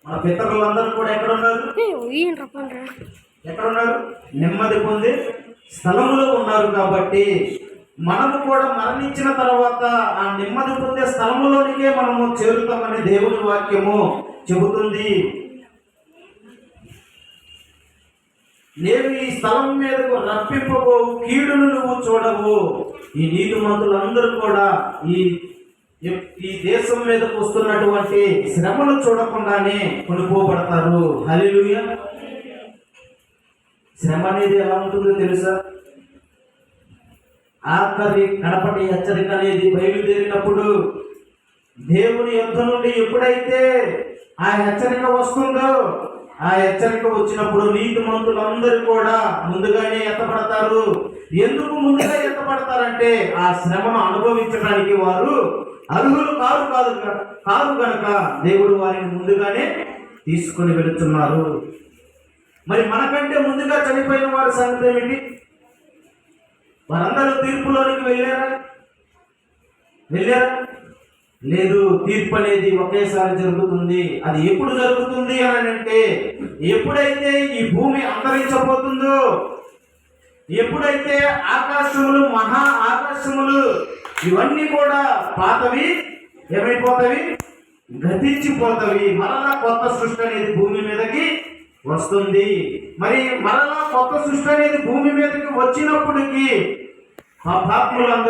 మన పితరులందరూ కూడా ఎక్కడున్నారు? ఎక్కడున్నారు? నెమ్మది పొందే స్థలములో ఉన్నారు. కాబట్టి మనము కూడా మరణించిన తర్వాత ఆ నెమ్మది పొందే స్థలములోనికే మనము చేరుతామని దేవుని వాక్యము చెబుతుంది. నేను ఈ స్థలం మీదకు రప్పింపబోవు కీడును నువ్వు చూడవు. ఈ నీతిమంతులందరూ కూడా ఈ దేశం మీదకు వస్తున్నటువంటి శ్రమలు చూడకుండానే కొనుక్కోబడతారు. హల్లెలూయా. శ్రమ అనేది ఎలా ఉంటుందో తెలుసా? ఆఖరి కడపటి హెచ్చరిక అనేది బయలుదేరినప్పుడు దేవుని యుద్ధ నుండి ఎప్పుడైతే ఆ హెచ్చరిక వస్తుందో, ఆ హెచ్చరిక వచ్చినప్పుడు నీతిమంతులందరూ కూడా ముందుగానే ఎత్తపడతారు. ఎందుకు ముందుగా ఎత్తపడతారంటే ఆ శ్రమను అనుభవించడానికి వారు అర్హులు కాదు కనుక దేవుడు వారిని ముందుగానే తీసుకొని వెళుతున్నారు. మరి మనకంటే ముందుగా చనిపోయిన వారి సంగతి ఏమిటి? వారందరూ తీర్పులోనికి వెళ్ళారా? లేదు. తీర్పు అనేది ఒకేసారి జరుగుతుంది. అది ఎప్పుడు జరుగుతుంది అని అంటే, ఎప్పుడైతే ఈ భూమి అంతరించబోతుందో, ఎప్పుడైతే ఆకాశములు మహా ఆకాశములు ఇవన్నీ కూడా పాతవి ఏమైపోతావి? గతించిపోతావి. మరలా కొత్త సృష్టి అనేది భూమి మీదకి వస్తుంది. మరి మరలా కొత్త సృష్టి అనేది భూమి మీదకి వచ్చినప్పటికీ పాపాత్ములందరూ